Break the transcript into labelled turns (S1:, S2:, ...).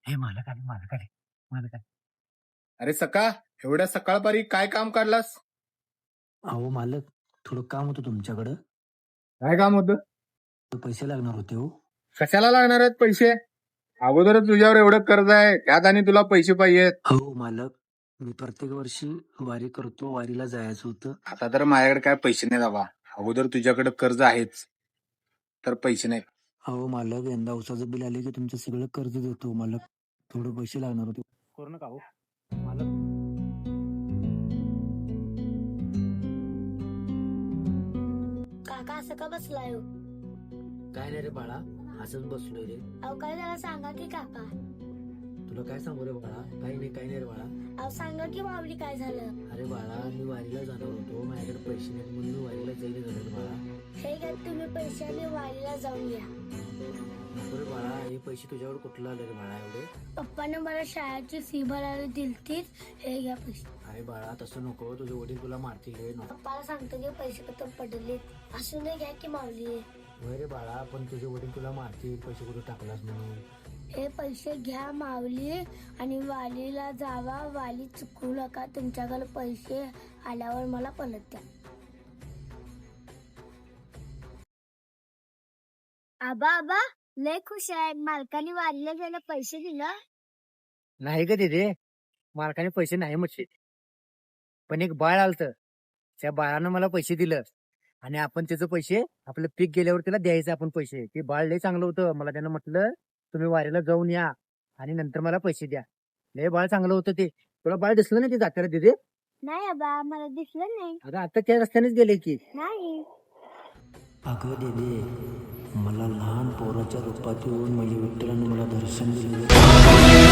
S1: हे मालक आले मालक आले मालक आले.
S2: अरे सका, एवढ्या सकाळपारी काय काम काढलास?
S3: अहो मालक, थोडं काम होतं तुमच्याकडं.
S2: काय काम होतं?
S3: पैसे लागणार होते हो.
S2: कशाला लागणार आहेत पैसे? अगोदरच तुझ्यावर एवढं कर्ज आहे, त्यात आणि तुला पैसे पाहिजेत.
S3: हो मालक, मी प्रत्येक वर्षी वारी करतो, वारीला जायचं होतं.
S2: आता तर माझ्याकडे काय पैसे नाही बाबा. अगोदर तुझ्याकडे कर्ज आहेच, तर पैसे नाही.
S3: अहो मालक, यंदा उसाचं बिल आले की तुमचं सगळं कर्ज देतो मालक. थोडे पैसे लागणार होते.
S1: करू नका हो मालक.
S4: काका असं का बसलाय हो?
S3: काय नाही रे बाळा, असंच बसलोय रे.
S4: अहो काय झालं सांगा की काका.
S3: तुला काय सांगू रे बाळा, काही नाही रे बाळा.
S4: अहो सांगा की माऊली काय झालं.
S3: अरे बाळा, मी वारीला जाणार होतो, माझ्याकडे पैसे नाहीत म्हणून मी वारीला जाईल झालं बाळा.
S4: हे घ्या तुम्ही पैशाने वारीला जाऊन या.
S3: नको रे बाळा, हे पैसे तुझ्यावर कुठला आले रे बाळा एवढे?
S4: पप्पाने मला शाळेची फी भरायला दिलतीच. हे घ्या पैसे.
S3: अरे बाळा, तसं नको, तुझे वडील तुला मारतील रे. नको.
S4: पप्पाला सांगतो की पैसे कुठं पडले असू दे, घ्या की माऊली.
S3: होय रे बाळा, पण तुझे वडील तुला मारतील, पैसे कुठे टाकलास म्हणून.
S4: हे पैसे घ्या माऊली आणि वालीला जावा. वाली चुकू नका. तुमच्याकडे पैसे आल्यावर मला परत द्या. आबा लय खुश आहे. मालकाने वारीला गेला पैसे दिलं.
S1: नाही ग तिथे मालकाने पैसे नाही म्हटले, पण एक बाळ आलत, त्या बाळानं मला पैसे दिलं आणि आपण त्याचे पैसे आपलं पीक गेल्यावर त्याला द्यायचं आपण पैसे. ते बाळ लय चांगलं होतं. मला त्यानं म्हटलं तुम्ही वारीला जाऊन या आणि नंतर मला पैसे द्या. लय बाळ चांगलं होतं ते. तुला बाळ दिसलं नाही ते जात्याला तिथे?
S4: नाही आबा, मला दिसलं नाही.
S1: अगं आता त्या रस्त्यानेच गेले की.
S4: नाही.
S3: अगं देदे, मला लहान पोराच्या रूपात येऊन म्हणजे विठ्ठलानं मला दर्शन दिलं.